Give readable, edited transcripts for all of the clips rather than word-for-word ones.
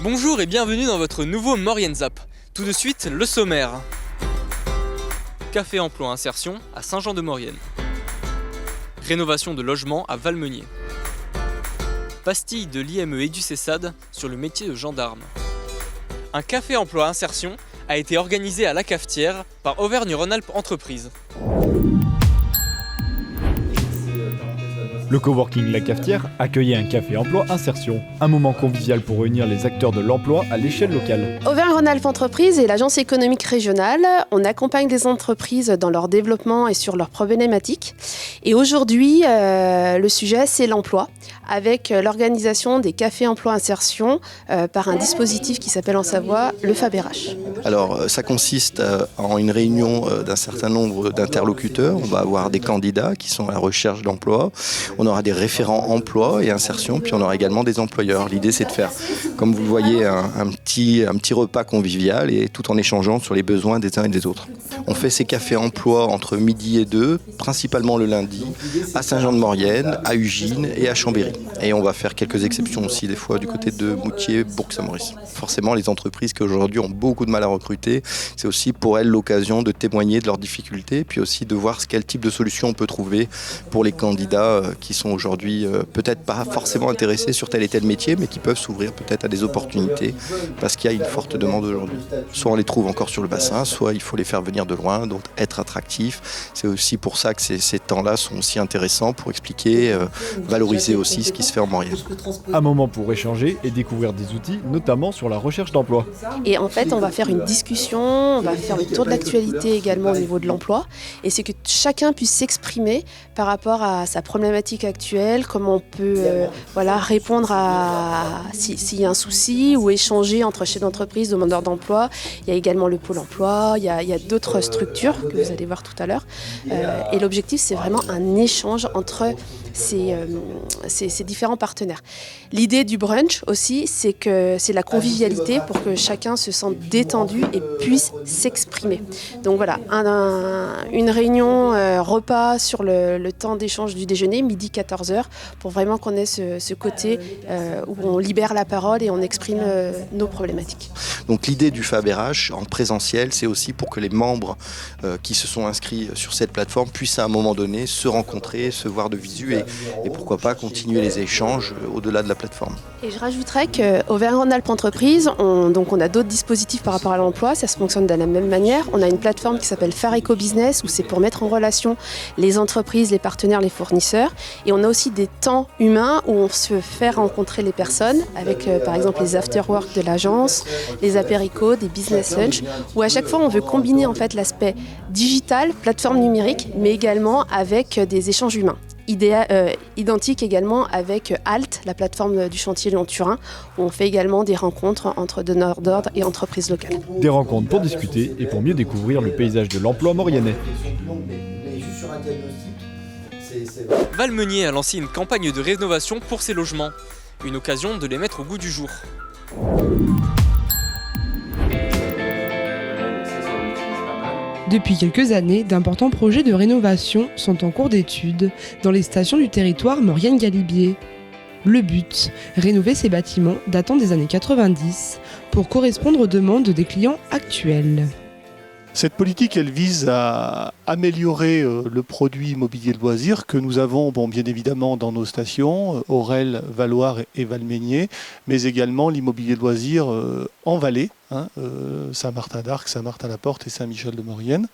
Bonjour et bienvenue dans votre nouveau Maurienne Zap. Tout de suite, le sommaire. Café Emploi Insertion à Saint-Jean-de-Maurienne. Rénovation de logements à Valmeunier. Pastille de l'IME et du CESAD sur le métier de gendarme. Un café Emploi Insertion a été organisé à la Cafetière par Auvergne-Rhône-Alpes Entreprises. Le coworking La Cafetière accueillait un café emploi insertion, un moment convivial pour réunir les acteurs de l'emploi à l'échelle locale. Auvergne-Rhône-Alpes Entreprises et l'agence économique régionale, on accompagne les entreprises dans leur développement et sur leurs problématiques. Et aujourd'hui, le sujet, c'est l'emploi, avec l'organisation des cafés emploi insertion par un dispositif qui s'appelle en Savoie le FabRH. Alors, ça consiste en une réunion d'un certain nombre d'interlocuteurs. On va avoir des candidats qui sont à la recherche d'emploi. On aura des référents emploi et insertion, puis on aura également des employeurs. L'idée, c'est de faire, comme vous le voyez, un petit repas convivial et tout en échangeant sur les besoins des uns et des autres. On fait ces cafés emploi entre midi et 2, principalement le lundi, à Saint-Jean-de-Maurienne, à Ugine et à Chambéry. Et on va faire quelques exceptions aussi, des fois, du côté de Moutier, Bourg-Saint-Maurice. Forcément, les entreprises qui aujourd'hui ont beaucoup de mal à recruter, c'est aussi pour elles l'occasion de témoigner de leurs difficultés, puis aussi de voir quel type de solution on peut trouver pour les candidats qui sont aujourd'hui peut-être pas forcément intéressés sur tel et tel métier, mais qui peuvent s'ouvrir peut-être à des opportunités parce qu'il y a une forte demande aujourd'hui. Soit on les trouve encore sur le bassin, soit il faut les faire venir de loin, donc être attractif. C'est aussi pour ça que ces temps-là sont aussi intéressants pour expliquer, valoriser aussi ce qui se fait en Maurienne. Un moment pour échanger et découvrir des outils, notamment sur la recherche d'emploi. Et en fait, on va faire une discussion, on va faire le tour de l'actualité également au niveau de l'emploi. Et c'est que chacun puisse s'exprimer par rapport à sa problématique actuelle, comment on peut répondre à s'il y a un souci ou échanger entre chefs d'entreprise, demandeurs d'emploi. Il y a également le pôle emploi, il y a d'autres structures que vous allez voir tout à l'heure. Et l'objectif, c'est vraiment un échange entre ces différents partenaires. L'idée du brunch aussi, c'est que c'est la convivialité pour que chacun se sente détendu et puisse s'exprimer. Donc voilà, une réunion repas sur le temps d'échange du déjeuner, midi 14h, pour vraiment qu'on ait ce côté où on libère la parole et on exprime nos problématiques. Donc l'idée du FabRH en présentiel, c'est aussi pour que les membres qui se sont inscrits sur cette plateforme puissent à un moment donné se rencontrer, se voir de visu et pourquoi pas continuer les échanges au-delà de la plateforme. Et je rajouterais qu'Auvergne-Rhône-Alpes Entreprises, on a d'autres dispositifs par rapport à l'emploi, ça se fonctionne de la même manière. On a une plateforme qui s'appelle Fareco Business où c'est pour mettre en relation les entreprises, les partenaires, les fournisseurs. Et on a aussi des temps humains où on se fait rencontrer les personnes avec par exemple les after-work de l'agence, les apéricos, des business lunch, où à chaque fois on veut combiner en fait l'aspect digital, plateforme numérique, mais également avec des échanges humains. Identique également avec ALT, la plateforme du chantier Lyon-Turin, où on fait également des rencontres entre donneurs d'ordre et entreprises locales. Des rencontres pour discuter et pour mieux découvrir le paysage de l'emploi mauriennais. Valmeunier a lancé une campagne de rénovation pour ses logements. Une occasion de les mettre au goût du jour. Depuis quelques années, d'importants projets de rénovation sont en cours d'étude dans les stations du territoire Maurienne-Galibier. Le but, rénover ces bâtiments datant des années 90 pour correspondre aux demandes des clients actuels. Cette politique, elle vise à améliorer le produit immobilier de loisirs que nous avons bien évidemment dans nos stations, Aurel, Valloire et Valmeunier, mais également l'immobilier de loisirs en Valais, Saint-Martin-d'Arc, Saint-Martin-la-Porte et Saint-Michel-de-Maurienne.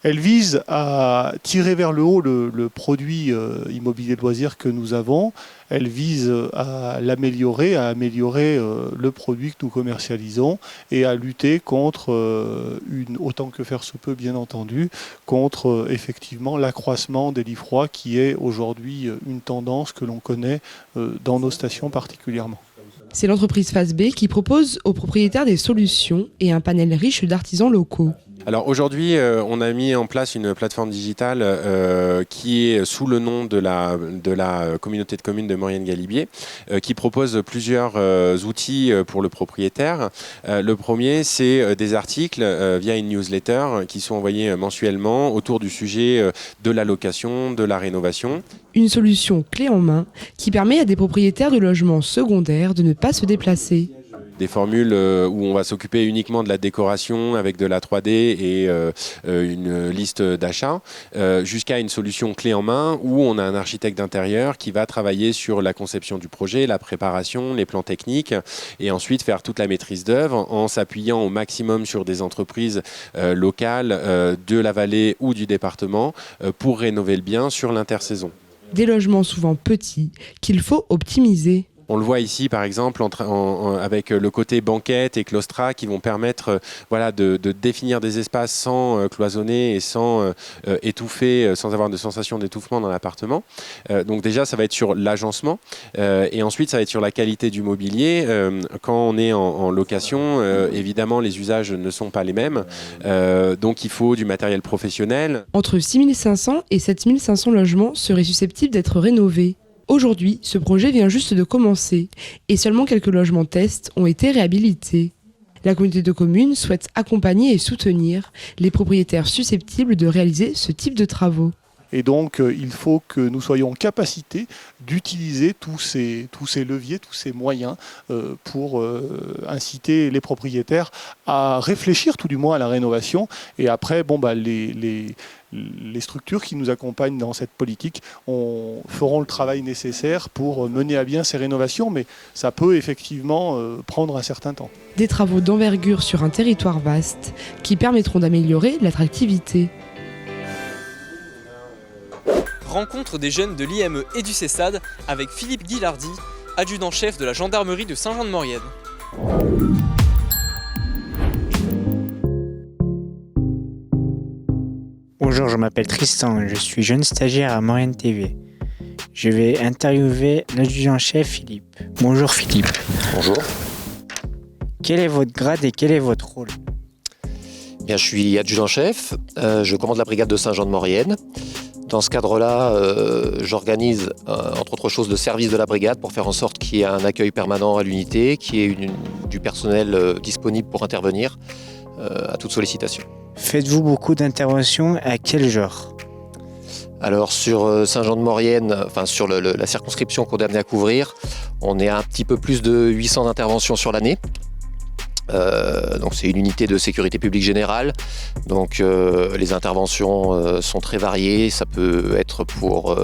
Elle vise à tirer vers le haut le produit immobilier de loisirs que nous avons. Elle vise à l'améliorer, le produit que nous commercialisons et à lutter contre, autant que faire se peut bien entendu, contre effectivement l'accroissement des lits froids qui est aujourd'hui une tendance que l'on connaît dans nos stations particulièrement. C'est l'entreprise Phase B qui propose aux propriétaires des solutions et un panel riche d'artisans locaux. Alors aujourd'hui, on a mis en place une plateforme digitale qui est sous le nom de la communauté de communes de Maurienne-Galibier, qui propose plusieurs outils pour le propriétaire. Le premier, c'est des articles via une newsletter qui sont envoyés mensuellement autour du sujet de la location, de la rénovation. Une solution clé en main qui permet à des propriétaires de logements secondaires de ne pas se déplacer. des formules où on va s'occuper uniquement de la décoration avec de la 3D et une liste d'achats, jusqu'à une solution clé en main où on a un architecte d'intérieur qui va travailler sur la conception du projet, la préparation, les plans techniques et ensuite faire toute la maîtrise d'œuvre en s'appuyant au maximum sur des entreprises locales de la vallée ou du département pour rénover le bien sur l'intersaison. Des logements souvent petits qu'il faut optimiser. On le voit ici, par exemple, avec le côté banquette et claustra qui vont permettre de définir des espaces sans cloisonner et sans étouffer, sans avoir de sensation d'étouffement dans l'appartement. Donc déjà, ça va être sur l'agencement. Et ensuite, ça va être sur la qualité du mobilier. Quand on est en location, évidemment, les usages ne sont pas les mêmes. Donc il faut du matériel professionnel. Entre 6500 et 7500 logements seraient susceptibles d'être rénovés. Aujourd'hui, ce projet vient juste de commencer et seulement quelques logements tests ont été réhabilités. La communauté de communes souhaite accompagner et soutenir les propriétaires susceptibles de réaliser ce type de travaux. Et donc, il faut que nous soyons en capacité d'utiliser tous ces leviers, tous ces moyens pour inciter les propriétaires à réfléchir tout du moins à la rénovation. Et après, les structures qui nous accompagnent dans cette politique feront le travail nécessaire pour mener à bien ces rénovations, mais ça peut effectivement prendre un certain temps. Des travaux d'envergure sur un territoire vaste qui permettront d'améliorer l'attractivité. Rencontre des jeunes de l'IME et du CESAD avec Philippe Guilardi, adjudant-chef de la gendarmerie de Saint-Jean-de-Maurienne. Bonjour, je m'appelle Tristan, je suis jeune stagiaire à Maurienne TV. Je vais interviewer l'adjudant-chef Philippe. Bonjour Philippe. Bonjour. Quel est votre grade et quel est votre rôle ? Bien, je suis adjudant-chef, je commande la brigade de Saint-Jean-de-Maurienne. Dans ce cadre-là, j'organise, entre autres choses, le service de la brigade pour faire en sorte qu'il y ait un accueil permanent à l'unité, qu'il y ait du personnel disponible pour intervenir à toute sollicitation. Faites-vous beaucoup d'interventions à quel genre ? Alors sur Saint-Jean-de-Maurienne, sur la circonscription qu'on est amené à couvrir, on est à un petit peu plus de 800 interventions sur l'année. Donc c'est une unité de sécurité publique générale, donc les interventions sont très variées, ça peut être pour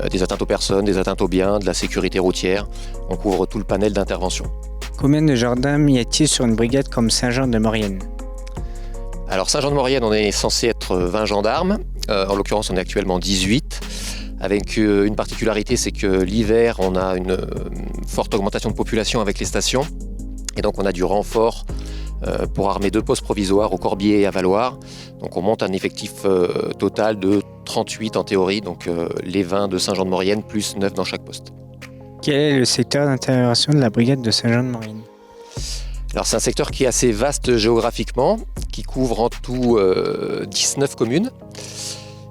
des atteintes aux personnes, des atteintes aux biens, de la sécurité routière, on couvre tout le panel d'interventions. Combien de gendarmes y a-t-il sur une brigade comme Saint-Jean-de-Maurienne ? Alors Saint-Jean-de-Maurienne, on est censé être 20 gendarmes, en l'occurrence on est actuellement 18, avec une particularité, c'est que l'hiver on a une forte augmentation de population avec les stations. Et donc on a du renfort pour armer 2 postes provisoires au Corbier et à Valloire. Donc on monte un effectif total de 38 en théorie, donc les 20 de Saint-Jean-de-Maurienne plus 9 dans chaque poste. Quel est le secteur d'intervention de la brigade de Saint-Jean-de-Maurienne ? Alors c'est un secteur qui est assez vaste géographiquement, qui couvre en tout 19 communes,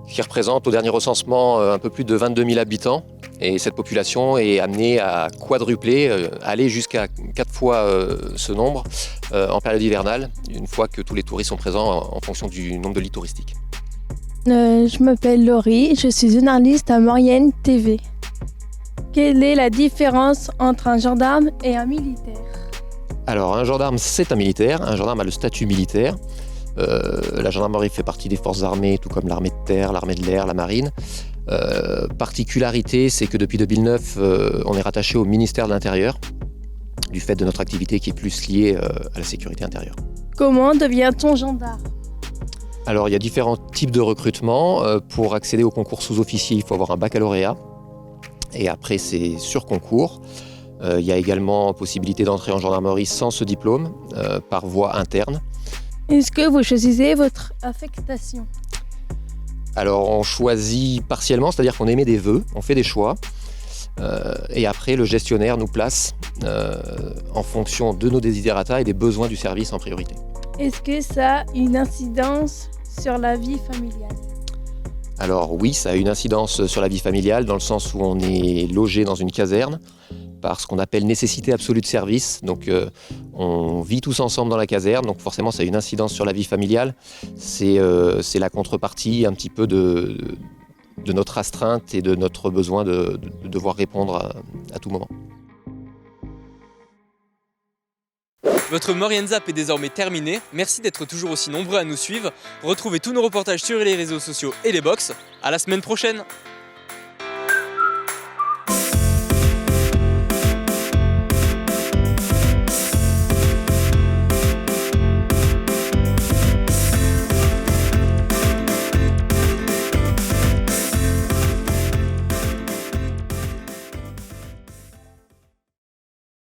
qui représente au dernier recensement un peu plus de 22 000 habitants. Et cette population est amenée à quadrupler, aller jusqu'à 4 fois ce nombre en période hivernale, une fois que tous les touristes sont présents en fonction du nombre de lits touristiques. Je m'appelle Laurie, je suis journaliste à Maurienne TV. Quelle est la différence entre un gendarme et un militaire ? Alors un gendarme c'est un militaire, un gendarme a le statut militaire. La gendarmerie fait partie des forces armées, tout comme l'armée de terre, l'armée de l'air, la marine. Particularité, c'est que depuis 2009, on est rattaché au ministère de l'Intérieur, du fait de notre activité qui est plus liée à la sécurité intérieure. Comment devient-on gendarme ? Alors, il y a différents types de recrutement. Pour accéder au concours sous-officier, il faut avoir un baccalauréat. Et après, c'est sur concours. Il y a également possibilité d'entrer en gendarmerie sans ce diplôme, par voie interne. Est-ce que vous choisissez votre affectation ? Alors on choisit partiellement, c'est-à-dire qu'on émet des vœux, on fait des choix, et après le gestionnaire nous place en fonction de nos desiderata et des besoins du service en priorité. Est-ce que ça a une incidence sur la vie familiale ? Alors oui, ça a une incidence sur la vie familiale, dans le sens où on est logé dans une caserne, par ce qu'on appelle nécessité absolue de service. Donc on vit tous ensemble dans la caserne, donc forcément ça a une incidence sur la vie familiale. C'est la contrepartie un petit peu de notre astreinte et de notre besoin de devoir répondre à tout moment. Votre Maurienne Zap est désormais terminé. Merci d'être toujours aussi nombreux à nous suivre. Retrouvez tous nos reportages sur les réseaux sociaux et les box. À la semaine prochaine!